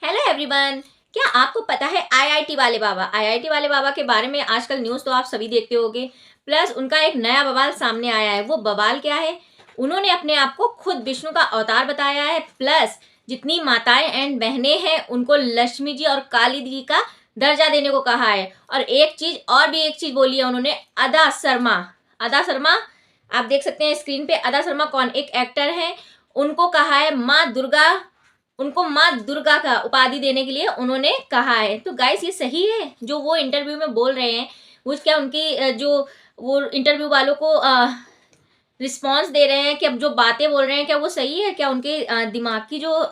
Hello everyone. क्या आपको पता है आईआईटी वाले बाबा के बारे में आजकल न्यूज़ तो आप सभी देखते होंगे। प्लस उनका एक नया बवाल सामने आया है। वो बवाल क्या है? उन्होंने अपने आप को खुद विष्णु का अवतार बताया है। प्लस जितनी माताएं एंड बहनें हैं उनको लक्ष्मी जी और काली जी का दर्जा देने को कहा है। और एक चीज बोली है उन्होंने, अदा शर्मा। अदा शर्मा, आप देख सकते हैं स्क्रीन पे। अदा शर्मा कौन? एक एक्टर है। उनको कहा है माँ दुर्गा, उनको माँ दुर्गा का उपाधि देने के लिए उन्होंने कहा है। तो गाइस, ये सही है जो वो इंटरव्यू में बोल रहे हैं? वो क्या उनकी जो वो इंटरव्यू वालों को रिस्पॉन्स दे रहे हैं कि अब जो बातें बोल रहे हैं क्या वो सही है? क्या उनके दिमाग की जो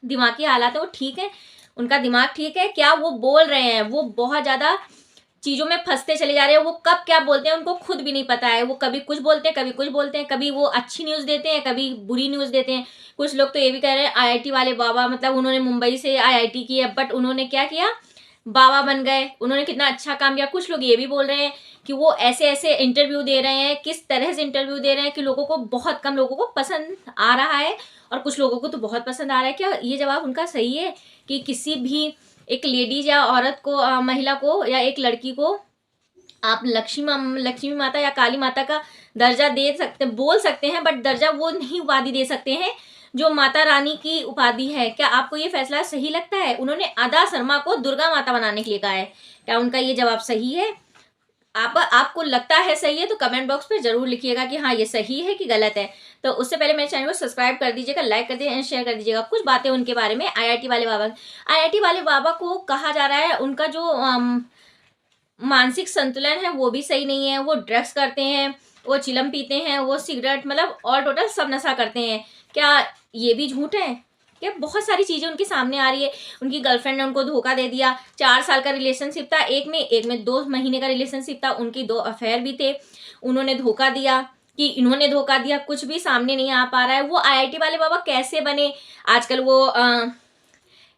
दिमागी हालात है वो ठीक है? उनका दिमाग ठीक है? क्या वो बोल रहे हैं वो बहुत ज़्यादा चीज़ों में फंसते चले जा रहे हैं? वो कब क्या बोलते हैं उनको खुद भी नहीं पता है। वो कभी कुछ बोलते हैं, कभी कुछ बोलते हैं, कभी वो अच्छी न्यूज़ देते हैं, कभी बुरी न्यूज़ देते हैं। कुछ लोग तो ये भी कह रहे हैं आईआईटी वाले बाबा, मतलब उन्होंने मुंबई से आईआईटी की है बट उन्होंने क्या किया, बाबा बन गए। उन्होंने कितना अच्छा काम किया। कुछ लोग ये भी बोल रहे हैं कि वो ऐसे ऐसे इंटरव्यू दे रहे हैं, किस तरह से इंटरव्यू दे रहे हैं कि लोगों को, बहुत कम लोगों को पसंद आ रहा है और कुछ लोगों को तो बहुत पसंद आ रहा है। क्या ये जवाब उनका सही है कि किसी भी एक लेडीज या औरत को, महिला को या एक लड़की को आप लक्ष्मी माता या काली माता का दर्जा दे सकते, बोल सकते हैं, बट दर्जा वो नहीं उपाधि दे सकते हैं जो माता रानी की उपाधि है? क्या आपको ये फैसला सही लगता है? उन्होंने अदा शर्मा को दुर्गा माता बनाने के लिए कहा है। क्या उनका ये जवाब सही है? आपको लगता है सही है तो कमेंट बॉक्स पे जरूर लिखिएगा कि हाँ ये सही है कि गलत है। तो उससे पहले मेरे चैनल को सब्सक्राइब कर दीजिएगा, लाइक कर दीजिएगा एंड शेयर कर दीजिएगा। कुछ बातें उनके बारे में, आईआईटी वाले बाबा। आईआईटी वाले बाबा को कहा जा रहा है उनका जो मानसिक संतुलन है वो भी सही नहीं है। वो ड्रग्स करते हैं, वो चिलम पीते हैं, वो सिगरेट, मतलब ऑल टोटल सब नशा करते हैं। क्या ये भी झूठ है? क्या बहुत सारी चीज़ें उनके सामने आ रही है। उनकी गर्लफ्रेंड ने उनको धोखा दे दिया। 4 साल का रिलेशनशिप था, एक में 2 महीने का रिलेशनशिप था। उनकी 2 अफेयर भी थे। उन्होंने धोखा दिया कि इन्होंने धोखा दिया, कुछ भी सामने नहीं आ पा रहा है। वो आईआईटी वाले बाबा कैसे बने? आजकल वो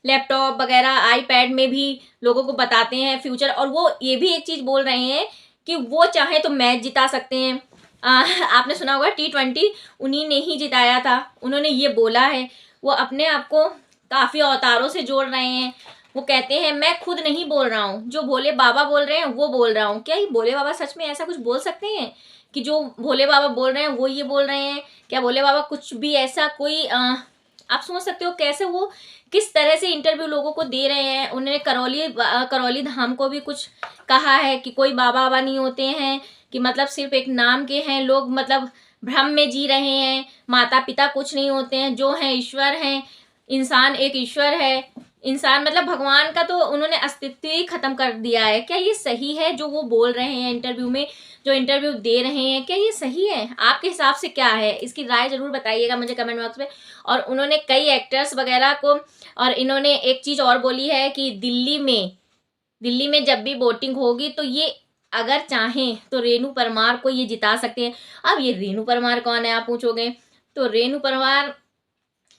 लैपटॉप वगैरह आईपैड में भी लोगों को बताते हैं फ्यूचर। और वो ये भी एक चीज़ बोल रहे हैं कि वो चाहे तो मैच जिता सकते हैं। आपने सुना होगा T20 उन्हीं ने ही जिताया था, उन्होंने ये बोला है। वो अपने आप को काफ़ी अवतारों से जोड़ रहे हैं। वो कहते हैं मैं खुद नहीं बोल रहा हूँ, जो भोले बाबा बोल रहे हैं वो बोल रहा हूँ। क्या ये भोले बाबा सच में ऐसा कुछ बोल सकते हैं कि जो भोले बाबा बोल रहे हैं वो ये बोल रहे हैं? क्या भोले बाबा कुछ भी ऐसा कोई आप सोच सकते हो कैसे वो किस तरह से इंटरव्यू लोगों को दे रहे हैं? उन्होंने करौली धाम को भी कुछ कहा है कि कोई बाबा बाबा नहीं होते हैं, कि मतलब सिर्फ एक नाम के हैं लोग, मतलब भ्रम में जी रहे हैं। माता पिता कुछ नहीं होते हैं, जो हैं ईश्वर हैं। इंसान एक ईश्वर है। इंसान मतलब भगवान का तो उन्होंने अस्तित्व ही खत्म कर दिया है। क्या ये सही है जो वो बोल रहे हैं इंटरव्यू में, जो इंटरव्यू दे रहे हैं? क्या ये सही है? आपके हिसाब से क्या है? इसकी राय जरूर बताइएगा मुझे कमेंट बॉक्स में। और उन्होंने कई एक्टर्स वगैरह को, और इन्होंने एक चीज़ और बोली है कि दिल्ली में जब भी वोटिंग होगी तो ये अगर चाहें तो रेनू परमार को ये जिता सकते हैं। अब ये रेनू परमार कौन है आप पूछोगे? तो रेनू परमार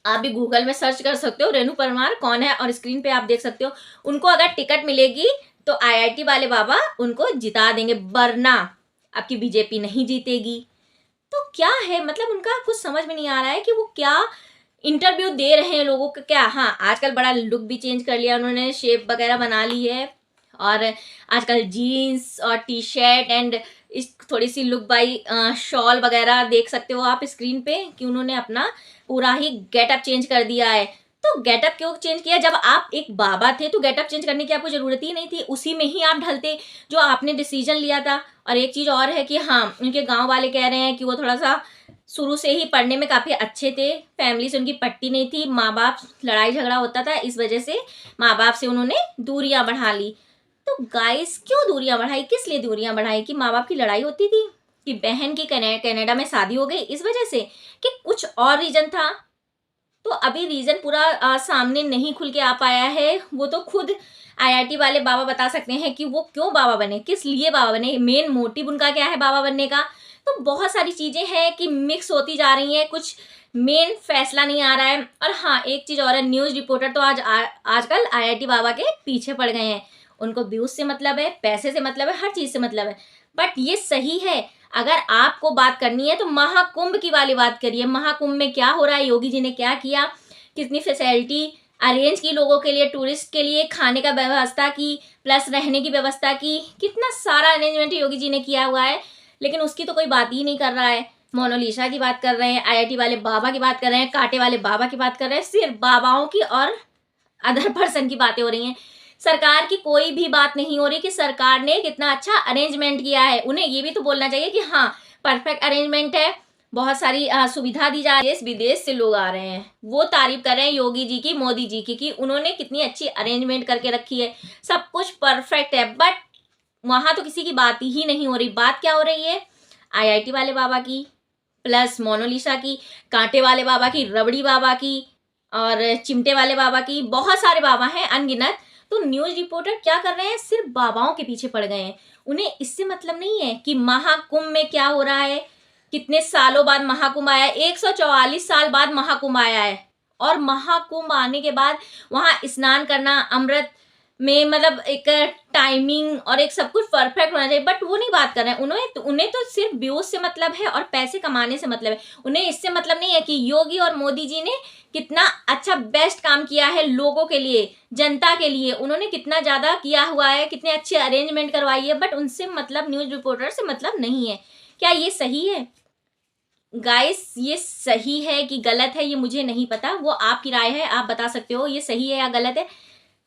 आप भी गूगल में सर्च कर सकते हो रेनू परमार कौन है, और स्क्रीन पे आप देख सकते हो। उनको अगर टिकट मिलेगी तो आईआईटी वाले बाबा उनको जिता देंगे, वरना आपकी बीजेपी नहीं जीतेगी। तो क्या है, मतलब उनका कुछ समझ में नहीं आ रहा है कि वो क्या इंटरव्यू दे रहे हैं लोगों को। क्या, हाँ आजकल बड़ा लुक भी चेंज कर लिया उन्होंने, शेप वगैरह बना ली है। और आजकल जीन्स और टी शर्ट एंड इस थोड़ी सी लुक बाई शॉल वगैरह देख सकते हो आप स्क्रीन पे कि उन्होंने अपना पूरा ही गेटअप चेंज कर दिया है। तो गेटअप क्यों चेंज किया? जब आप एक बाबा थे तो गेटअप चेंज करने की आपको ज़रूरत ही नहीं थी, उसी में ही आप ढलते जो आपने डिसीजन लिया था। और एक चीज़ और है कि हाँ, उनके गांव वाले कह रहे हैं कि वो थोड़ा सा शुरू से ही पढ़ने में काफ़ी अच्छे थे, फैमिली से उनकी पट्टी नहीं थी, माँ बाप लड़ाई झगड़ा होता था, इस वजह से माँ बाप से उन्होंने दूरियां बढ़ा ली। तो गाइस, क्यों दूरियां बढ़ाई? किस लिए दूरियां बढ़ाई? कि माँ बाप की लड़ाई होती थी, कि बहन की कनाडा में शादी हो गई इस वजह से, कि कुछ और रीजन था? तो अभी रीजन पूरा सामने नहीं खुल के आ पाया है। वो तो खुद आईआईटी वाले बाबा बता सकते हैं कि वो क्यों बाबा बने, किस लिए बाबा बने, मेन मोटिव उनका क्या है बाबा बनने का। तो बहुत सारी चीजें हैं कि मिक्स होती जा रही हैं, कुछ मेन फैसला नहीं आ रहा है। और हाँ, एक चीज और है, न्यूज रिपोर्टर तो आजकल आईआईटी बाबा के पीछे पड़ गए हैं। उनको व्यूज से मतलब है, पैसे से मतलब है, हर चीज से मतलब है। बट ये सही है? अगर आपको बात करनी है तो महाकुंभ की वाली बात करिए। महाकुंभ में क्या हो रहा है, योगी जी ने क्या किया, कितनी फैसिलिटी अरेंज की लोगों के लिए, टूरिस्ट के लिए खाने का व्यवस्था की, प्लस रहने की व्यवस्था की, कितना सारा अरेंजमेंट योगी जी ने किया हुआ है, लेकिन उसकी तो कोई बात ही नहीं कर रहा है। मोनालिसा की बात कर रहे हैं, IIT वाले बाबा की बात कर रहे हैं, कांटे वाले बाबा की बात कर रहे हैं, सिर्फ बाबाओं की और अदर पर्सन की बातें हो रही हैं। सरकार की कोई भी बात नहीं हो रही कि सरकार ने कितना अच्छा अरेंजमेंट किया है। उन्हें ये भी तो बोलना चाहिए कि हाँ परफेक्ट अरेंजमेंट है, बहुत सारी सुविधा दी जा रही है, देश विदेश से लोग आ रहे हैं, वो तारीफ कर रहे हैं योगी जी की, मोदी जी की, कि उन्होंने कितनी अच्छी अरेंजमेंट करके रखी है, सब कुछ परफेक्ट है। बट वहां तो किसी की बात ही नहीं हो रही। बात क्या हो रही है? IIT वाले बाबा की, प्लस मोनालिसा की, कांटे वाले बाबा की, रबड़ी बाबा की और चिमटे वाले बाबा की, बहुत सारे बाबा हैं अनगिनत। तो न्यूज रिपोर्टर क्या कर रहे हैं? सिर्फ बाबाओं के पीछे पड़ गए हैं। उन्हें इससे मतलब नहीं है कि महाकुंभ में क्या हो रहा है, कितने सालों बाद महाकुंभ आया है, 144 साल बाद महाकुंभ आया है। और महाकुंभ आने के बाद वहां स्नान करना, अमृत में मतलब एक टाइमिंग और एक सब कुछ परफेक्ट होना चाहिए। बट वो नहीं बात कर रहे हैं। उन्हें तो सिर्फ व्यूज से मतलब है और पैसे कमाने से मतलब है। उन्हें इससे मतलब नहीं है कि योगी और मोदी जी ने कितना अच्छा बेस्ट काम किया है लोगों के लिए, जनता के लिए। उन्होंने कितना ज्यादा किया हुआ है, कितने अच्छे अरेंजमेंट करवाई है। बट उनसे मतलब न्यूज रिपोर्टर से मतलब नहीं है। क्या ये सही है गाइस? ये सही है कि गलत है ये मुझे नहीं पता, वो आपकी राय है, आप बता सकते हो ये सही है या गलत है।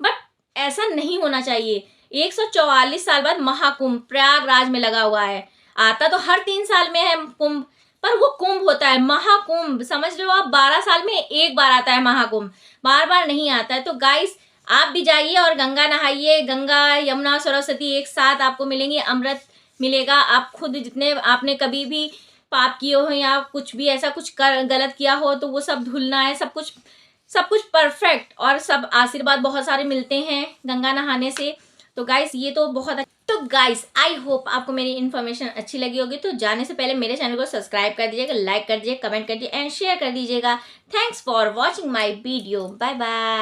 बट ऐसा नहीं होना चाहिए। 144 साल बाद महाकुंभ प्रयागराज में लगा हुआ है। आता तो हर 3 साल में है कुंभ, पर वो कुंभ होता है महाकुंभ, समझ रहे हो आप? 12 साल में एक बार आता है महाकुंभ, बार बार नहीं आता है। तो गाइस आप भी जाइए और गंगा नहाइए। गंगा, यमुना, सरस्वती एक साथ आपको मिलेंगे, अमृत मिलेगा। आप खुद जितने आपने कभी भी पाप किए हो या कुछ भी ऐसा कुछ गलत किया हो तो वो सब धुलना है। सब कुछ परफेक्ट और सब आशीर्वाद बहुत सारे मिलते हैं गंगा नहाने से। तो गाइस ये तो बहुत तो गाइस आई होप आपको मेरी इन्फॉर्मेशन अच्छी लगी होगी। तो जाने से पहले मेरे चैनल को सब्सक्राइब कर दीजिएगा, लाइक कर दीजिएगा, कमेंट कर दीजिए एंड शेयर कर दीजिएगा। Thanks for watching my video. Bye bye.